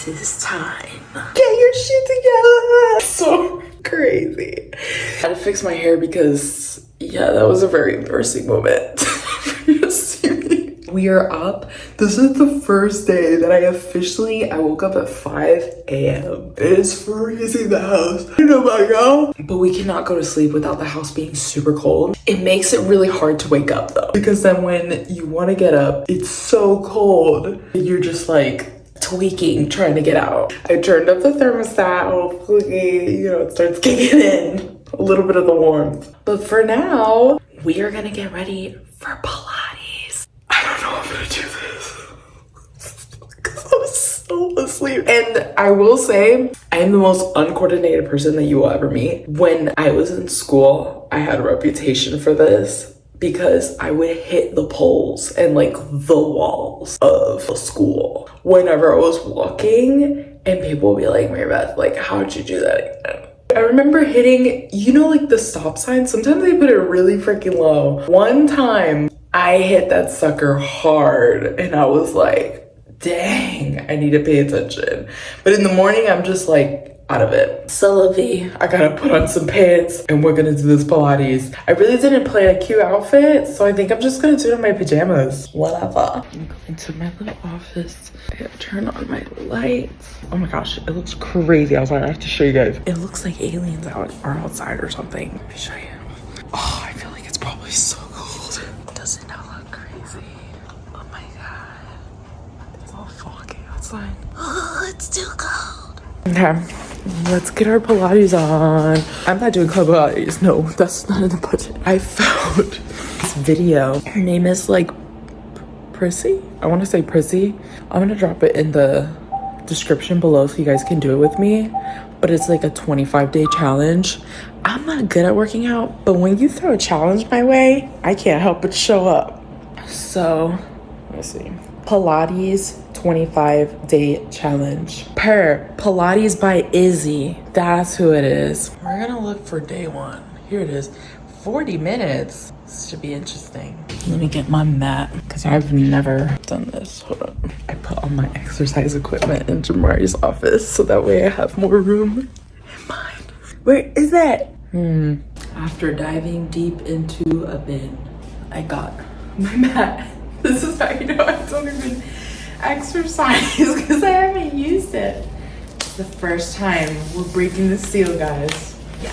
It is time. Get your shit together. So crazy. I had to fix my hair because, yeah, that was a very embarrassing moment. You see me. We are up. This is the first day that I woke up at 5 a.m. It's freezing in the house. I don't know about y'all, but we cannot go to sleep without the house being super cold. It makes it really hard to wake up though, because then when you want to get up, it's so cold. You're just like tweaking, trying to get out. I turned up the thermostat. Hopefully, it starts kicking in a little bit of the warmth. But for now, we are gonna get ready for Pilates. I don't know if I'm gonna do this because I'm so asleep. And I will say, I am the most uncoordinated person that you will ever meet. When I was in school, I had a reputation for this because I would hit the poles and like the walls of school whenever I was walking, and people would be like, Maribeth, like, how'd you do that again? I remember hitting, like the stop sign, sometimes they put it really freaking low. One time I hit that sucker hard and I was like, dang, I need to pay attention. But in the morning, I'm just like, out of it. So Lovey, I gotta put on some pants and we're gonna do this Pilates. I really didn't plan a cute outfit, so I think I'm just gonna do it in my pajamas. Whatever. I'm going to my little office. I gotta turn on my lights. Oh my gosh, it looks crazy outside. I have to show you guys. It looks like aliens are outside or something. Let me show you. Oh, I feel like it's probably so cold. Does it not look crazy? Oh my god. It's all foggy outside. Oh, it's too cold. Okay. Let's get our Pilates on. I'm not doing club Pilates. No, that's not in the budget. I found this video. Her name is like Prissy. I want to say Prissy. I'm gonna drop it in the description below so you guys can do it with me. But it's like a 25-day challenge. I'm not good at working out, but when you throw a challenge my way, I can't help but show up. So, let's see. Pilates 25-day challenge. Per Pilates by Izzy. That's who it is. We're gonna look for day one. Here it is. 40 minutes. This should be interesting. Let me get my mat because I've never done this. Hold on. I put all my exercise equipment in Jamari's office so that way I have more room in mine. Where is that? After diving deep into a bin, I got my mat. This is how you know I don't even exercise because I haven't used it. It's the first time we're breaking the seal, guys. Yeah,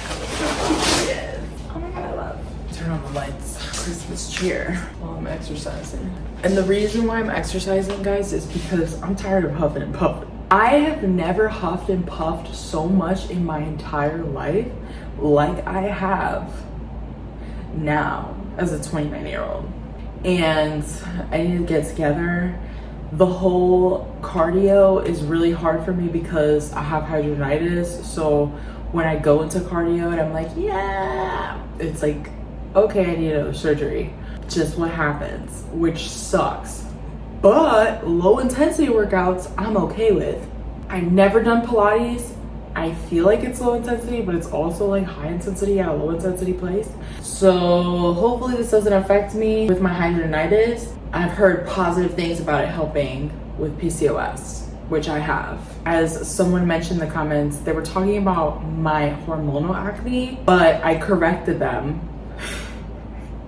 yes. Oh my god, I love it. Turn on the lights. Christmas cheer while I'm exercising. And the reason why I'm exercising, guys, is because I'm tired of huffing and puffing. I have never huffed and puffed so much in my entire life like I have now as a 29-year-old. And I need to get together. The whole cardio is really hard for me because I have hidradenitis. So when I go into cardio and I'm like, yeah, it's like, okay, I need another surgery. Just what happens, which sucks. But low intensity workouts, I'm okay with. I've never done Pilates. I feel like it's low intensity, but it's also like high intensity at a low intensity place. So hopefully this doesn't affect me with my hidradenitis. I've heard positive things about it helping with PCOS, which I have. As someone mentioned in the comments, they were talking about my hormonal acne, but I corrected them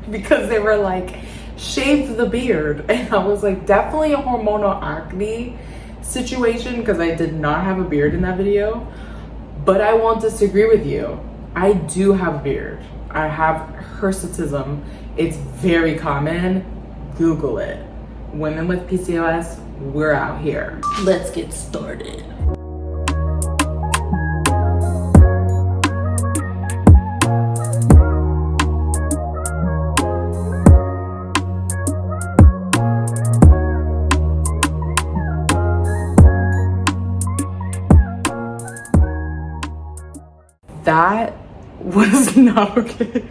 because they were like, shave the beard. And I was like, definitely a hormonal acne situation because I did not have a beard in that video. But I won't disagree with you. I do have a beard. I have hirsutism. It's very common. Google it. Women with PCOS, we're out here. Let's get started. That was not okay.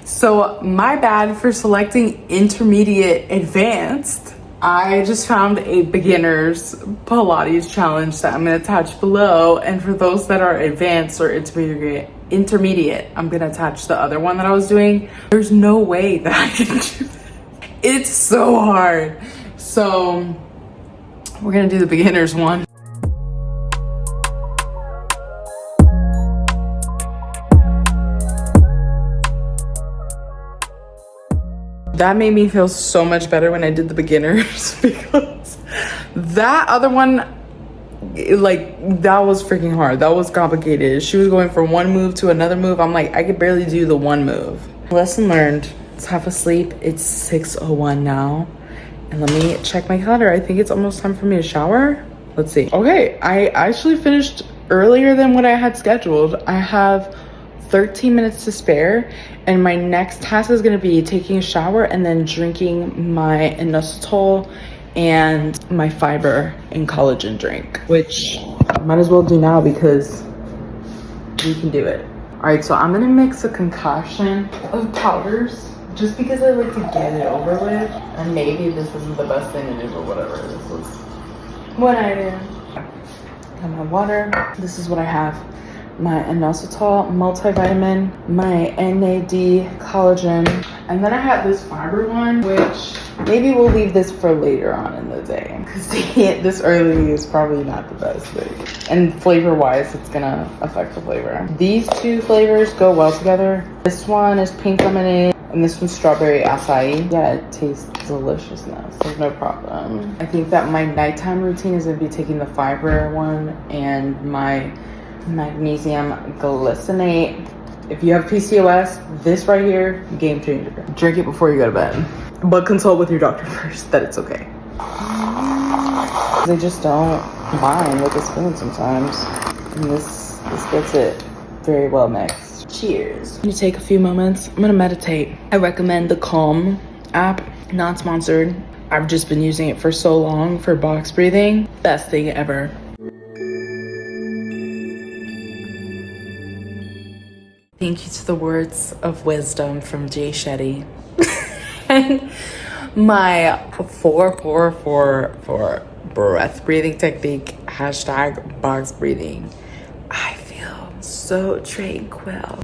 So my bad for selecting intermediate advanced. I just found a beginner's Pilates challenge that I'm gonna attach below. And for those that are advanced or intermediate, I'm gonna attach the other one that I was doing. There's no way that I can do that. It's so hard. So we're gonna do the beginner's one. That made me feel so much better when I did the beginners because that other one, like, that was freaking hard. That was complicated. She was going from one move to another move. I'm like, I could barely do the one move. Lesson learned. It's half asleep. It's 6:01 now. And let me check my calendar. I think it's almost time for me to shower. Let's see. Okay, I actually finished earlier than what I had scheduled. I have 13 minutes to spare, and my next task is going to be taking a shower and then drinking my inositol and my fiber and collagen drink, which I might as well do now because we can do it. All right, so I'm gonna mix a concoction of powders just because I like to get it over with, and maybe this isn't the best thing to do, but whatever. This is what I do. Got my water. This is what I have. My inositol multivitamin, my NAD collagen, and then I have this fiber one, which maybe we'll leave this for later on in the day because this early is probably not the best thing. And flavor wise, it's gonna affect the flavor. These two flavors go well together. This one is pink lemonade and this one's strawberry acai. Yeah, it tastes deliciousness. There's no problem. I think that my nighttime routine is gonna be taking the fiber one and my magnesium glycinate. If you have PCOS, this right here, game changer. Drink it before you go to bed, but consult with your doctor first that it's okay. They just don't mind with the spoon sometimes, and this gets it very well mixed. Cheers. You take a few moments. I'm gonna meditate. I recommend the Calm app, not sponsored. I've just been using it for so long for box breathing. Best thing ever. Thank you to the words of wisdom from Jay Shetty. And my 4-4-4 breath breathing technique, hashtag box breathing. I feel so tranquil.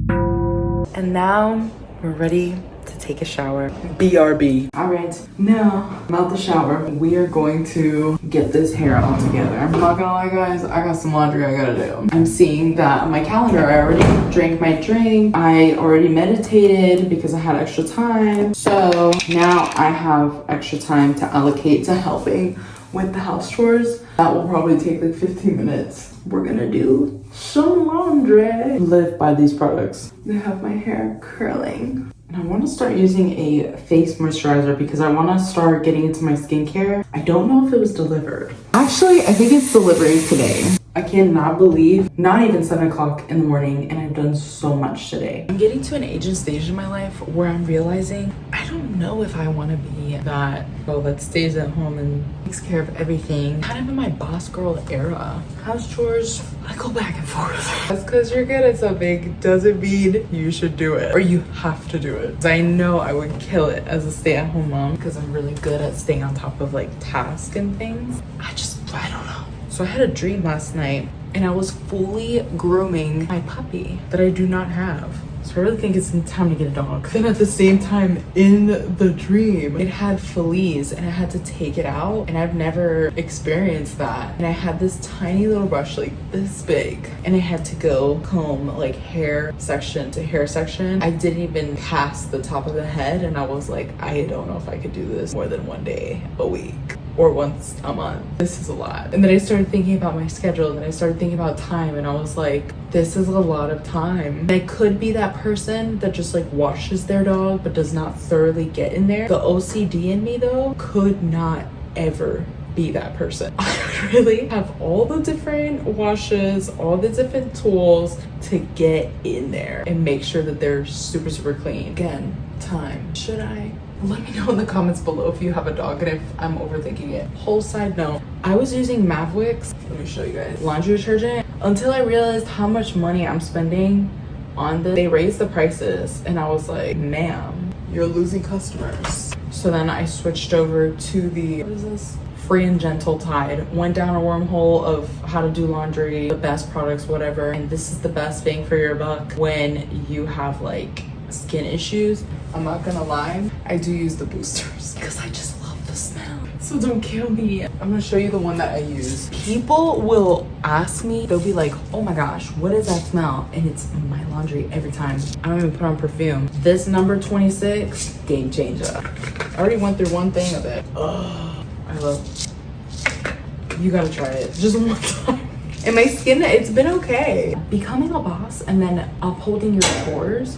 And now we're ready to take a shower. BRB. All right, now I'm out the shower. We are going to get this hair all together. I'm not gonna lie, guys, I got some laundry I gotta do. I'm seeing that on my calendar. I already drank my drink. I already meditated because I had extra time. So now I have extra time to allocate to helping with the house chores. That will probably take like 15 minutes. We're gonna do some laundry. Live by these products. They have my hair curling. And I want to start using a face moisturizer because I want to start getting into my skincare. I don't know if it was delivered. Actually, I think it's delivering today. I cannot believe not even 7 o'clock in the morning and I've done so much today. I'm getting to an age and stage in my life where I'm realizing I don't know if I want to be that girl that stays at home and takes care of everything. Kind of in my boss girl era. House chores, I go back and forth. That's because you're good at something doesn't mean you should do it or you have to do it. I know I would kill it as a stay-at-home mom because I'm really good at staying on top of like tasks and things. I don't know. So I had a dream last night and I was fully grooming my puppy that I do not have. So I really think it's time to get a dog. Then at the same time in the dream, it had fleas and I had to take it out and I've never experienced that. And I had this tiny little brush like this big and I had to go comb like hair section to hair section. I didn't even pass the top of the head and I was like, I don't know if I could do this more than one day a week or once a month. This is a lot. And then I started thinking about my schedule and I started thinking about time and I was like, this is a lot of time. And I could be that person that just like washes their dog but does not thoroughly get in there. The OCD in me though could not ever be that person. I really have all the different washes, all the different tools to get in there and make sure that they're super, super clean. Again, time. Should I? Let me know in the comments below if you have a dog and if I'm overthinking it. Whole side note, I was using Mavwix, let me show you guys, laundry detergent, until I realized how much money I'm spending on this. They raised the prices and I was like, ma'am, you're losing customers. So then I switched over to the, what is this? Free and Gentle Tide. Went down a wormhole of how to do laundry, the best products, whatever. And this is the best bang for your buck when you have like skin issues. I'm not gonna lie, I do use the boosters because I just love the smell. It So don't kill me. I'm gonna show you the one that I use. People will ask me, they'll be like, oh my gosh, what is that smell? And it's my laundry every time. I don't even put on perfume. This number 26, game changer. I already went through one thing of it. Oh, I love it. You gotta try it just one time. And my skin, it's been okay. Becoming a boss and then upholding your chores.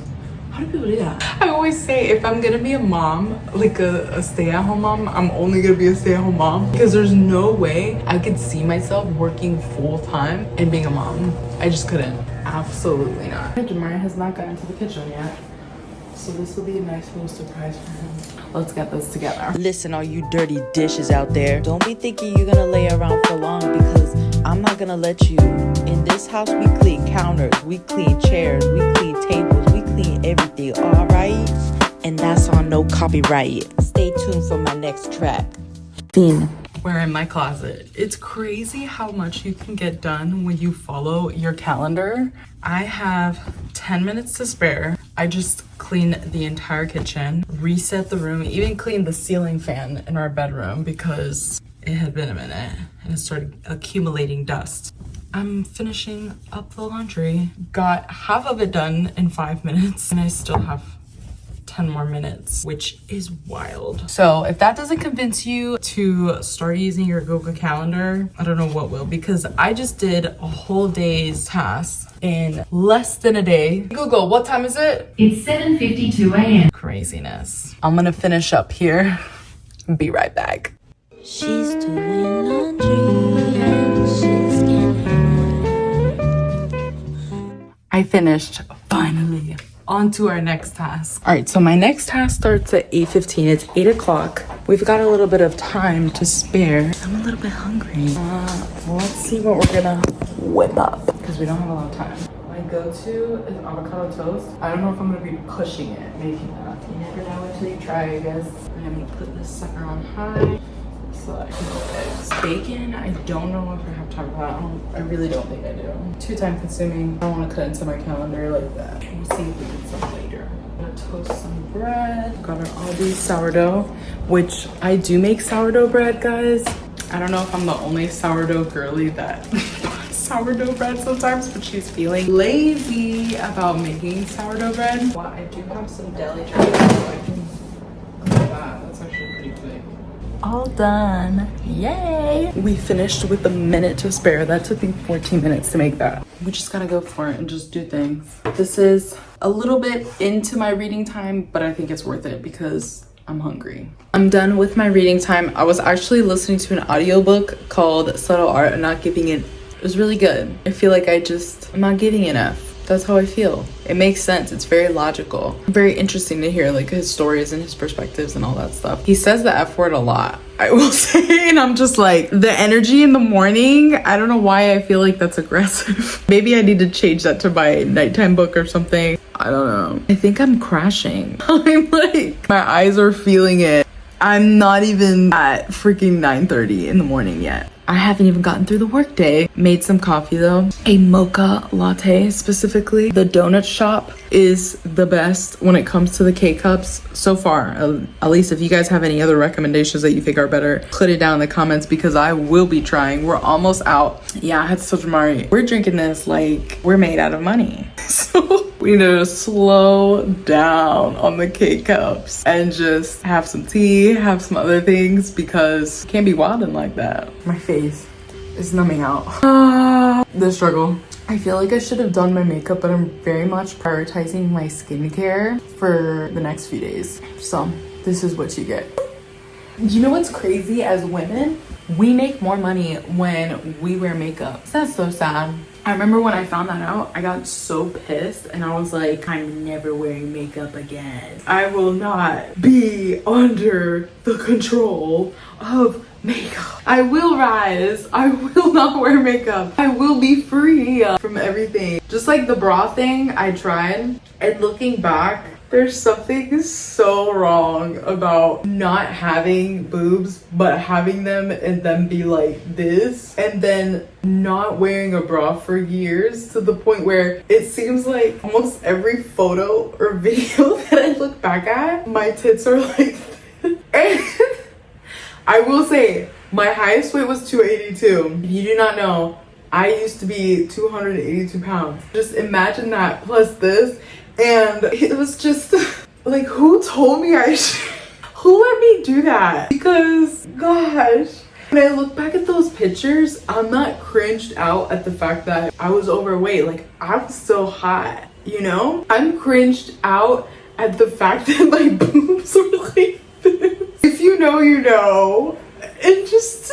How do people do that? I always say if I'm gonna be a mom, like a stay-at-home mom, I'm only gonna be a stay-at-home mom because there's no way I could see myself working full-time and being a mom. I just couldn't. Absolutely not. Jamari has not gotten into the kitchen yet. So this will be a nice little surprise for him. Let's get this together. Listen, all you dirty dishes out there, don't be thinking you're gonna lay around for long because I'm not gonna let you. In this house, we clean counters, we clean chairs, we clean tables, we clean everything, all right? And that's on no copyright. Stay tuned for my next track. Fiend. We're in my closet. It's crazy how much you can get done when you follow your calendar. I have 10 minutes to spare. I just cleaned the entire kitchen, reset the room, even cleaned the ceiling fan in our bedroom because it had been a minute and it started accumulating dust. I'm finishing up the laundry. Got half of it done in 5 minutes and I still have 10 more minutes, which is wild. So if that doesn't convince you to start using your Google Calendar, I don't know what will, because I just did a whole day's task in less than a day. Google, what time is it? It's 7:52 a.m. Craziness. I'm gonna finish up here. Be right back. She's doing laundry and she's getting... I finished, finally. On to our next task. All right, so my next task starts at 8:15. It's 8 o'clock. We've got a little bit of time to spare. I'm a little bit hungry. Let's see what we're gonna whip up because we don't have a lot of time. My go-to is avocado toast. I don't know if I'm gonna be pushing it, maybe not. You never know until you try, I guess. I'm gonna put this sucker on high so that I can go eggs. Bacon, I don't know if I have time for that. I really don't think I do. Too time consuming. I don't want to cut into my calendar like that. We'll see if we get some later. I'm gonna toast some bread. Got an Aldi sourdough, which I do make sourdough bread, guys. I don't know if I'm the only sourdough girly that sourdough bread sometimes, but she's feeling lazy about making sourdough bread. Well, I do have some deli drinks, so I can cook that. That's actually pretty quick. All done. Yay! We finished with a minute to spare. That took me 14 minutes to make that. We just gotta go for it and just do things. This is a little bit into my reading time, but I think it's worth it because I'm hungry. I'm done with my reading time. I was actually listening to an audiobook called Subtle Art of Not Giving It. It was really good. I feel like I'm not giving enough. That's how I feel. It makes sense. It's very logical. Very interesting to hear like his stories and his perspectives and all that stuff. He says the F word a lot, I will say, and I'm just like, the energy in the morning, I don't know why I feel like that's aggressive. Maybe I need to change that to my nighttime book or something. I don't know. I think I'm crashing. I'm like, my eyes are feeling it. I'm not even at freaking 9:30 in the morning yet. I haven't even gotten through the workday. Made some coffee though. A mocha latte specifically. The donut shop is the best when it comes to the K-cups so far. At least if you guys have any other recommendations that you think are better, put it down in the comments because I will be trying. We're almost out. Yeah, I had to tell Jamari, we're drinking this like we're made out of money. So we need to slow down on the K-cups and just have some tea, have some other things because can't be wilding like that. My face is numbing out. The struggle. I feel like I should have done my makeup, but I'm very much prioritizing my skincare for the next few days. So this is what you get. You know what's crazy? As women, we make more money when we wear makeup. That's so sad. I remember when I found that out, I got so pissed and I was like, I'm never wearing makeup again. I will not be under the control of makeup. I will rise. I will not wear makeup. I will be free from everything. Just like the bra thing, I tried. And looking back, there's something so wrong about not having boobs, but having them and then be like this, and then not wearing a bra for years to the point where it seems like almost every photo or video that I look back at, my tits are like I will say my highest weight was 282. If you do not know, I used to be 282 pounds. Just imagine that plus this. And it was just like, who told me I should? Who let me do that? Because, gosh. When I look back at those pictures, I'm not cringed out at the fact that I was overweight. Like, I was so hot, you know? I'm cringed out at the fact that my boobs were like this. If you know, you know. It just,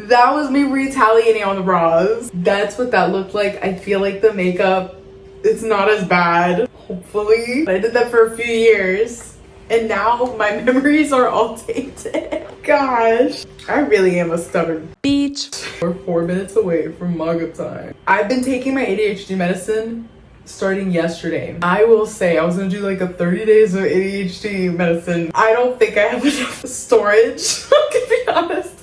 that was me retaliating on the bras. That's what that looked like. I feel like the makeup, it's not as bad, hopefully. I did that for a few years, and now my memories are all tainted. Gosh, I really am a stubborn Beach. We're 4 minutes away from mug-up time. I've been taking my ADHD medicine starting yesterday. I will say I was gonna do like a 30 days of ADHD medicine. I don't think I have enough storage, to be honest,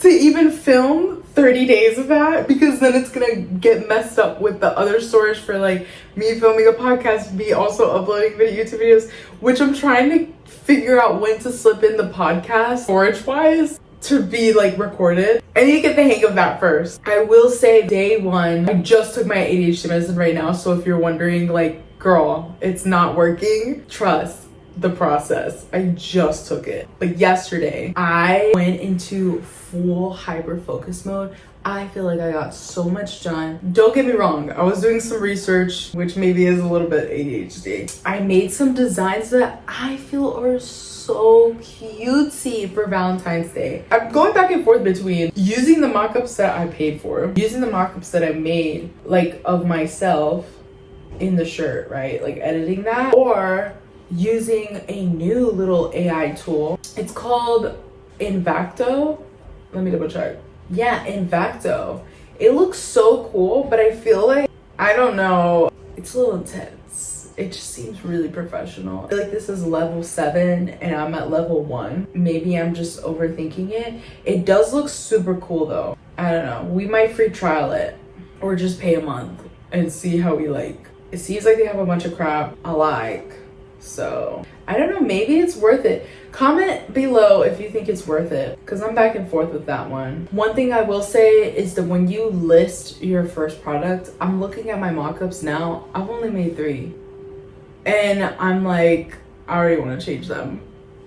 to even film 30 days of that, because then it's gonna get messed up with the other storage for like me filming a podcast, me also uploading YouTube videos, which I'm trying to figure out when to slip in the podcast storage wise to be like recorded. I need to get the hang of that first. I will say day one, I just took my ADHD medicine right now, so if you're wondering like, girl, it's not working, trust the process. I just took it. But yesterday, I went into full hyper focus mode. I feel like I got so much done. Don't get me wrong, I was doing some research, which maybe is a little bit ADHD. I made some designs that I feel are so cutesy for Valentine's Day. I'm going back and forth between using the mock-ups that I paid for, using the mock-ups that I made, like of myself in the shirt, right? Like editing that, or using a new little AI tool. It's called Invacto. Let me double check. Yeah, Invacto. It looks so cool, but I feel like, I don't know, it's a little intense. It just seems really professional. I feel like this is level 7 and I'm at level 1. Maybe I'm just overthinking it. It does look super cool though. I don't know. We might free trial it or just pay a month and see how we like. It seems like they have a bunch of crap I like. So I don't know, maybe it's worth it. Comment below if you think it's worth it, because I'm back and forth with that one. One thing I will say is that when you list your first product, I'm looking at my mock-ups now, I've only made 3. And I'm like, I already want to change them.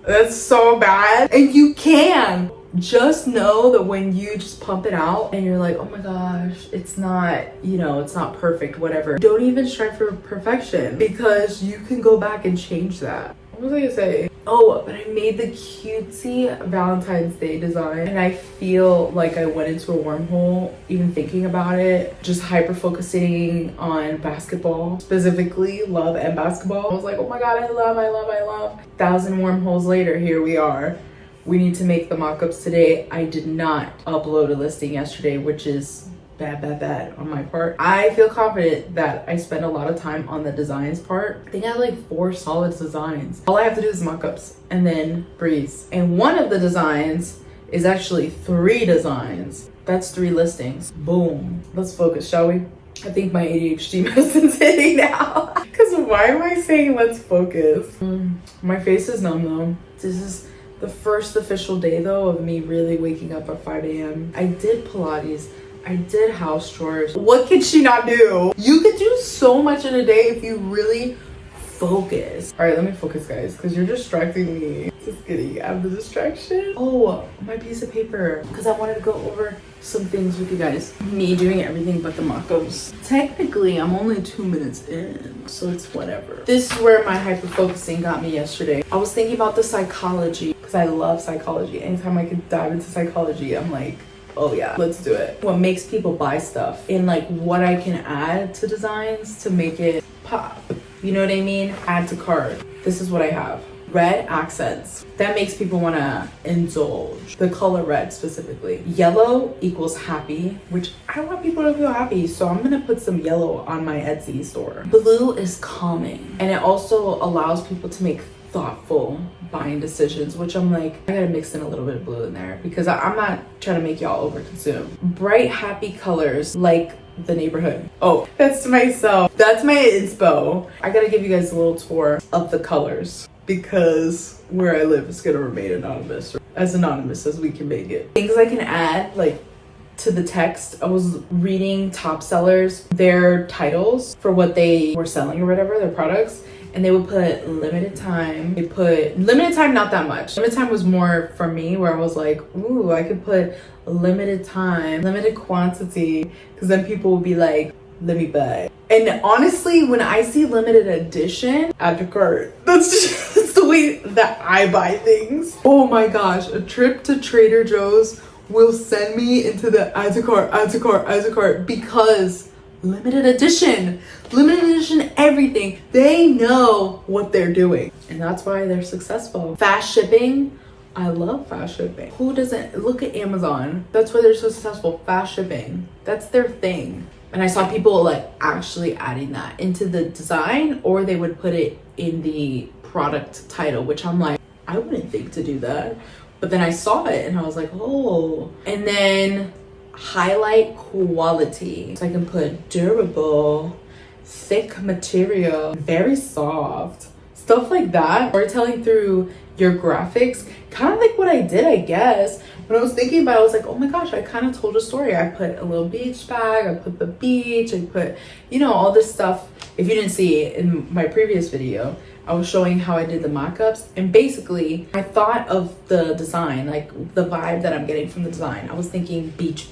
That's so bad. And you can. Just know that when you just pump it out and you're like, oh my gosh, it's not, you know, it's not perfect, whatever. Don't even strive for perfection, because you can go back and change that. What was I gonna say? Oh, but I made the cutesy Valentine's Day design, and I feel like I went into a wormhole even thinking about it. Just hyper focusing on basketball, specifically love and basketball. I was like, oh my god, I love. 1,000 wormholes later, here we are. We need to make the mock-ups today. I did not upload a listing yesterday, which is bad on my part. I feel confident that I spent a lot of time on the designs part. I think I have like 4 solid designs. All I have to do is mock-ups and then breeze. And one of the designs is actually 3 designs. That's 3 listings. Boom. Let's focus, shall we? I think my ADHD medicine's hitting now. Because why am I saying let's focus? My face is numb though. This is the first official day though of me really waking up at 5 a.m. I did Pilates. I did house chores. What could she not do? You could do so much in a day if you really focus. All right, let me focus, guys, because you're distracting me. Just kidding, I have the distraction. Oh, my piece of paper, because I wanted to go over some things with you guys. Me doing everything but the mock-ups. Technically, I'm only 2 minutes in, so it's whatever. This is where my hyper-focusing got me yesterday. I was thinking about the psychology, because I love psychology. Anytime I can dive into psychology, I'm like, oh yeah, let's do it. What makes people buy stuff and like what I can add to designs to make it pop. You know what I mean? Add to cart. This is what I have. Red accents. That makes people want to indulge. The color red specifically. Yellow equals happy, which I want people to feel happy. So I'm going to put some yellow on my Etsy store. Blue is calming. And it also allows people to make thoughtful buying decisions, which I'm like, I gotta mix in a little bit of blue in there because I'm not trying to make y'all overconsume. Bright, happy colors like the neighborhood. Oh, that's to myself. That's my inspo. I gotta give you guys a little tour of the colors because where I live is gonna remain anonymous, or as anonymous as we can make it. Things I can add, like, to the text. I was reading top sellers, their titles for what they were selling or whatever, their products, and they would put limited time. They put limited time, not that much. Limited time was more for me, where I was like, ooh, I could put limited time, limited quantity, because then people would be like, let me buy. And honestly, when I see limited edition, add to cart. That's the way that I buy things. Oh my gosh, a trip to Trader Joe's will send me into the add to cart, because limited edition everything. They know what they're doing, and that's why they're successful. Fast shipping. I love fast shipping. Who doesn't? Look at Amazon. That's why they're so successful. Fast shipping. That's their thing. And I saw people like actually adding that into the design, or they would put it in the product title, which I'm like, I wouldn't think to do that. But then I saw it and I was like, oh. And then highlight quality. So I can put durable, thick material, very soft, stuff like that. Storytelling through your graphics, kind of like what I did, I guess. When I was thinking about it, I was like, oh my gosh, I kind of told a story. I put a little beach bag, I put the beach, I put, you know, all this stuff. If you didn't see it in my previous video, I was showing how I did the mock-ups, and basically I thought of the design, like the vibe that I'm getting from the design. I was thinking beach,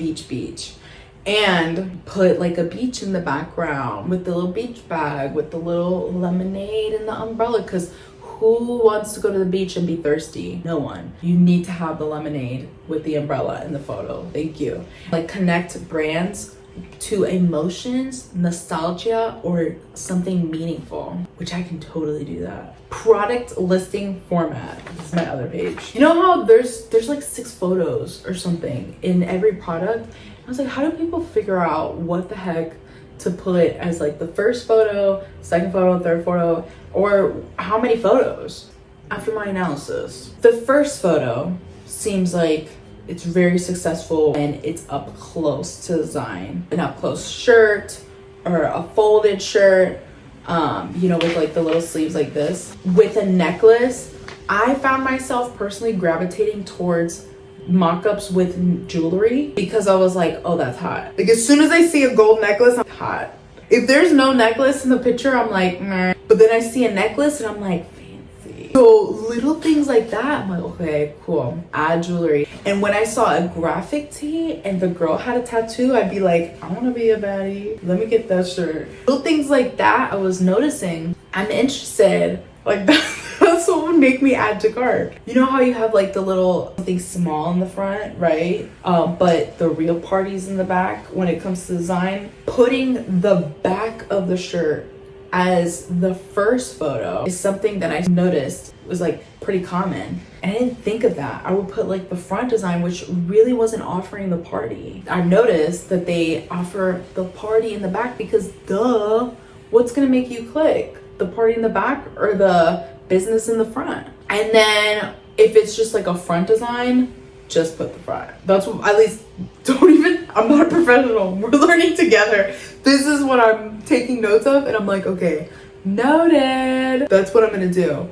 and put like a beach in the background with the little beach bag, with the little lemonade and the umbrella, because who wants to go to the beach and be thirsty? No one. You need to have the lemonade with the umbrella in the photo. Thank you. Like, connect brands to emotions, nostalgia, or something meaningful, which I can totally do that. Product listing format. This is my other page. You know how there's like 6 photos or something in every product? I was like, how do people figure out what the heck to put as like the first photo, second photo, third photo, or how many photos? After my analysis, the first photo seems like it's very successful and it's up close to design. An up close shirt or a folded shirt, you know, with like the little sleeves like this. With a necklace, I found myself personally gravitating towards mock-ups with jewelry, because I was like, oh, that's hot. Like, as soon as I see a gold necklace, I'm hot. If there's no necklace in the picture, I'm like, meh. But then I see a necklace and I'm like, fancy. So little things like that, I'm like, okay, cool, add jewelry. And when I saw a graphic tee and the girl had a tattoo, I'd be like, I want to be a baddie, let me get that shirt. Little things like that I was noticing. I'm interested, like that's what would make me add to cart. You know how you have like the little something small in the front, right? But the real party's in the back when it comes to design. Putting the back of the shirt as the first photo is something that I noticed was like pretty common. And I didn't think of that. I would put like the front design, which really wasn't offering the party. I noticed that they offer the party in the back because duh, what's gonna make you click? The party in the back or the business in the front? And then if it's just like a front design, just put the front. That's what, at least don't even, I'm not a professional, we're learning together. This is what I'm taking notes of, and I'm like, okay, noted. That's what I'm gonna do.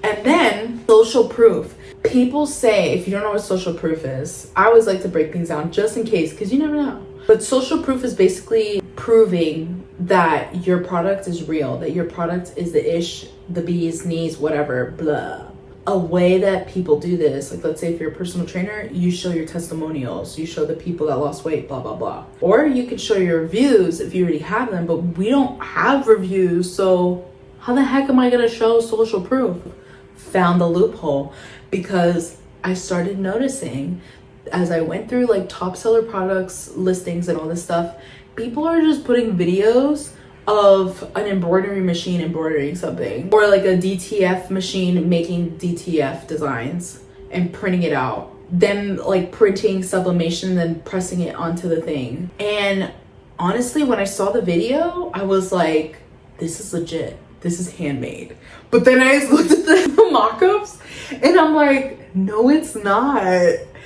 And then social proof. People say, if you don't know what social proof is, I always like to break things down just in case, because you never know. But social proof is basically proving that your product is real, that your product is the ish, the bee's knees, whatever, blah. A way that people do this, like let's say if you're a personal trainer, you show your testimonials, you show the people that lost weight, blah, blah, blah. Or you could show your reviews if you already have them, but we don't have reviews, so how the heck am I gonna show social proof? Found the loophole, because I started noticing as I went through like top seller products listings and all this stuff, people are just putting videos of an embroidery machine embroidering something, or like a DTF machine making DTF designs and printing it out, then like printing sublimation and then pressing it onto the thing. And honestly, when I saw the video, I was like, this is legit, this is handmade. But then I looked at the mock-ups and I'm like, no, it's not.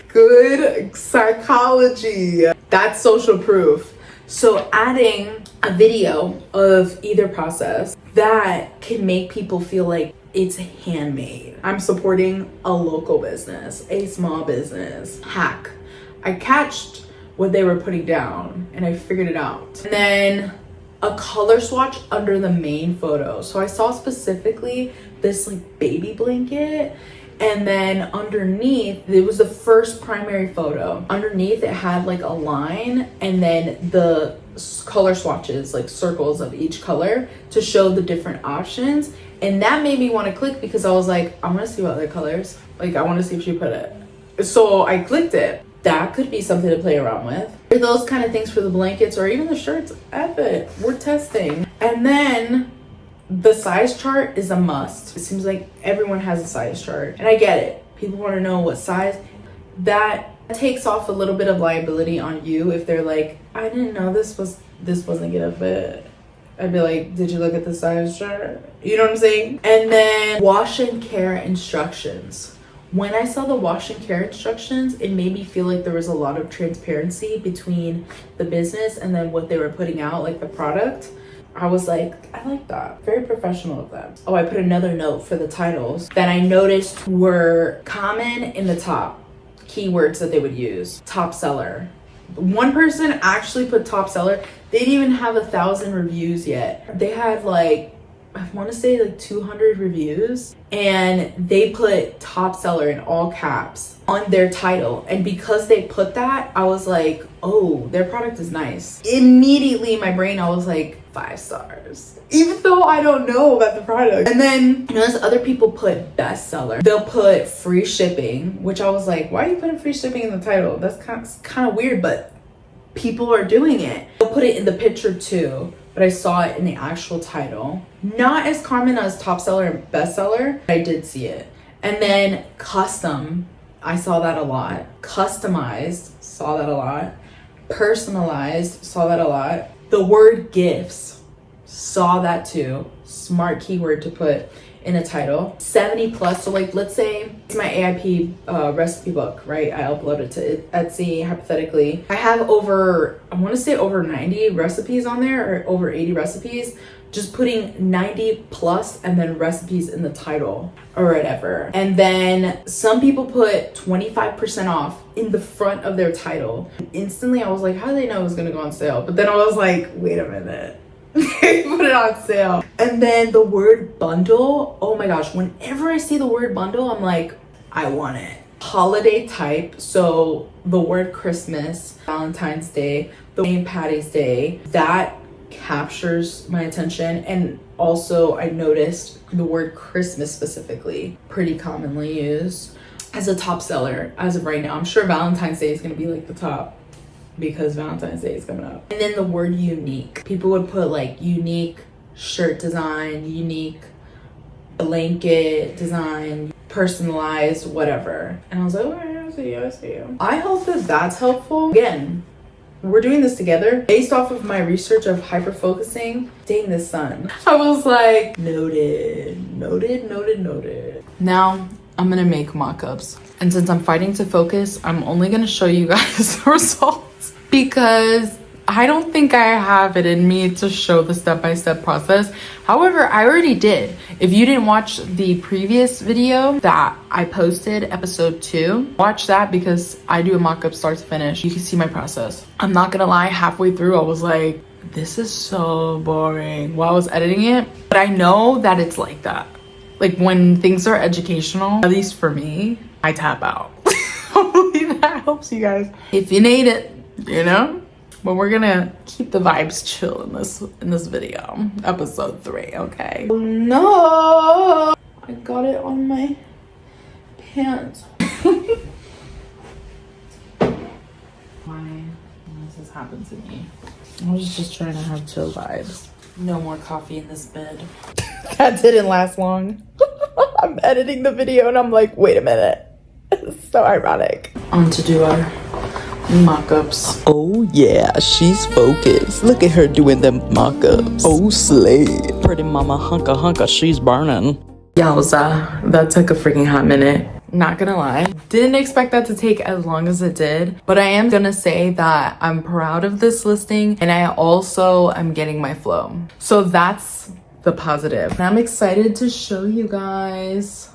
Good psychology. That's social proof. So adding a video of either process that can make people feel like it's handmade. I'm supporting a local business, a small business. Hack. I catched what they were putting down and I figured it out. And then a color swatch under the main photo. So I saw specifically this like baby blanket, and then underneath, it was the first primary photo. Underneath it had like a line and then the color swatches, like circles of each color to show the different options. And that made me want to click because I was like, I want to see what other colors, like I want to see if she put it. So I clicked it. That could be something to play around with. For those kind of things for the blankets or even the shirts, F it, we're testing. And then the size chart is a must. It seems like everyone has a size chart. And I get it. People want to know what size. That takes off a little bit of liability on you if they're like, I didn't know this wasn't gonna fit. I'd be like, did you look at the size chart? You know what I'm saying? And then wash and care instructions. When I saw the wash and care instructions, it made me feel like there was a lot of transparency between the business and then what they were putting out, like the product. I was like, I like that. Very professional of them. Oh, I put another note for the titles that I noticed were common in the top keywords that they would use. Top seller. One person actually put top seller. They didn't even have 1,000 reviews yet. They had like, I want to say like 200 reviews, and they put top seller in all caps on their title. And because they put that, I was like, oh, their product is nice. Immediately in my brain, I was like, 5 stars, even though I don't know about the product. And then you notice other people put bestseller. They'll put free shipping, which I was like, why are you putting free shipping in the title? That's kind of weird, but people are doing it. They'll put it in the picture too, but I saw it in the actual title. Not as common as top seller and bestseller, but I did see it. And then custom, I saw that a lot. Customized, saw that a lot. Personalized, saw that a lot. The word gifts, saw that too. Smart keyword to put in a title. 70 plus, so like let's say it's my AIP recipe book, right? I upload it to Etsy hypothetically. I have over, I want to say over 90 recipes on there, or over 80 recipes. Just putting 90 plus and then recipes in the title or whatever. And then some people put 25% off in the front of their title. Instantly I was like, how do they know it was gonna go on sale? But then I was like, wait a minute. They put it on sale. And then the word bundle, oh my gosh, whenever I see the word bundle, I'm like, I want it. Holiday type, so the word Christmas, Valentine's Day, the St. Patty's Day, that captures my attention. And also I noticed the word Christmas specifically pretty commonly used as a top seller as of right now. I'm sure Valentine's Day is going to be like the top because Valentine's Day is coming up. And then the word unique, people would put like unique shirt design, unique blanket design, personalized, whatever. And I was like, okay, I see you. I hope that that's helpful. Again, we're doing this together based off of my research of hyper focusing. Dang this sun. I was like, noted. Now I'm gonna make mock-ups. And since I'm fighting to focus, I'm only gonna show you guys the results because I don't think I have it in me to show the step-by-step process. However, I already did. If you didn't watch the previous video that I posted, episode 2, watch that because I do a mock-up start to finish. You can see my process. I'm not gonna lie, halfway through, I was like, this is so boring while I was editing it. But I know that it's like that. Like when things are educational, at least for me, I tap out. Hopefully that helps you guys. If you need it, you know? But we're gonna keep the vibes chill in this video, episode 3, okay? Oh, no, I got it on my pants. Why does this happen to me? I was just trying to have chill vibes. No more coffee in this bed. That didn't last long. I'm editing the video and I'm like, wait a minute. It's so ironic. On to do our mock-ups. Oh yeah, she's focused. Look at her doing the mock-ups. Oh slay. Pretty mama hunka, she's burning. Yowza, that took a freaking hot minute. Not gonna lie. Didn't expect that to take as long as it did, but I am gonna say that I'm proud of this listing and I also am getting my flow. So that's the positive. And I'm excited to show you guys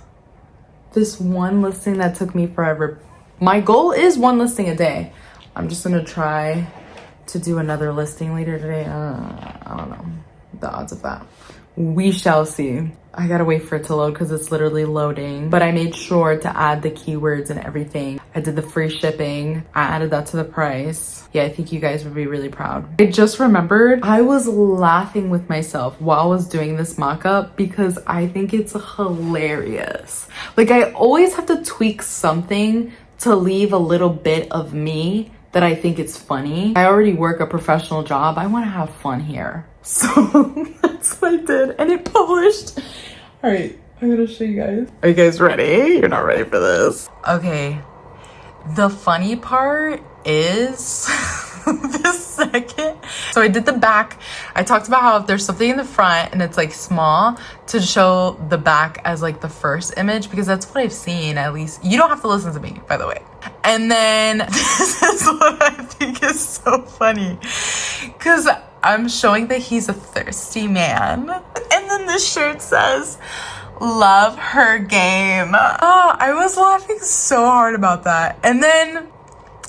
this one listing that took me forever. My goal is one listing a day. I'm just gonna try to do another listing later today. I don't know the odds of that. We shall see. I gotta wait for it to load because it's literally loading. But I made sure to add the keywords and everything. I did the free shipping. I added that to the price. Yeah, I think you guys would be really proud. I just remembered I was laughing with myself while I was doing this mock-up because I think it's hilarious. Like, I always have to tweak something to leave a little bit of me that I think it's funny. I already work a professional job. I want to have fun here. So that's what I did, and it published. All right, I'm gonna show you guys. Are you guys ready? You're not ready for this. Okay, the funny part is the second. So I did the back. I talked about how if there's something in the front and it's like small, to show the back as like the first image, because that's what I've seen. At least you don't have to listen to me, by the way. And then this is what I think is so funny, because I'm showing that he's a thirsty man, and then the shirt says love her game. Oh, I was laughing so hard about that. And then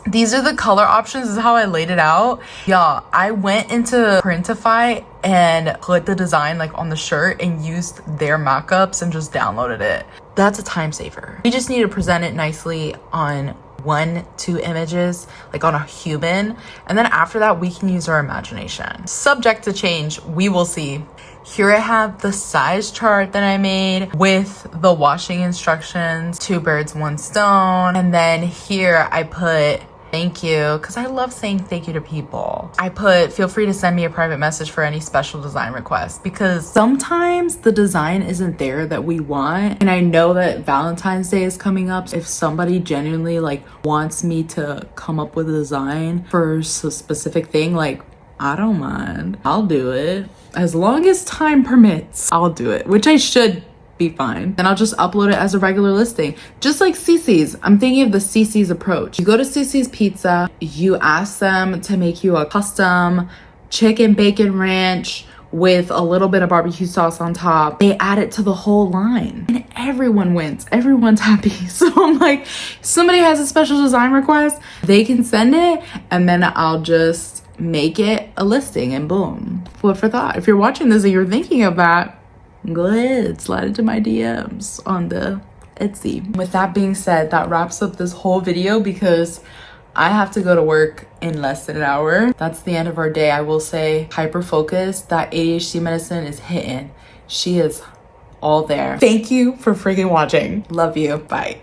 these are the color options. This is how I laid it out. Y'all, I went into Printify and put the design like on the shirt and used their mock-ups and just downloaded it. That's a time saver. We just need to present it nicely on 1-2 images, like on a human, and then after that we can use our imagination. Subject to change, we will see. Here I have the size chart that I made with the washing instructions, 2 birds, 1 stone. And then here I put thank you, because I love saying thank you to people. I put feel free to send me a private message for any special design requests, because sometimes the design isn't there that we want. And I know that Valentine's Day is coming up. If somebody genuinely like wants me to come up with a design for a specific thing, like, I don't mind. I'll do it. As long as time permits, I'll do it, which I should be fine. Then I'll just upload it as a regular listing, just like CiCi's. I'm thinking of the CiCi's approach. You go to CiCi's Pizza, you ask them to make you a custom chicken bacon ranch with a little bit of barbecue sauce on top. They add it to the whole line and everyone wins. Everyone's happy. So I'm like, somebody has a special design request, they can send it, and then I'll just make it a listing, and boom. Food for thought. If you're watching this and you're thinking of that, go ahead, slide into my DMs on the Etsy. With that being said, that wraps up this whole video because I have to go to work in less than an hour. That's the end of our day. I will say, hyper focus, that ADHD medicine is hitting. She is all there. Thank you for freaking watching. Love you. Bye.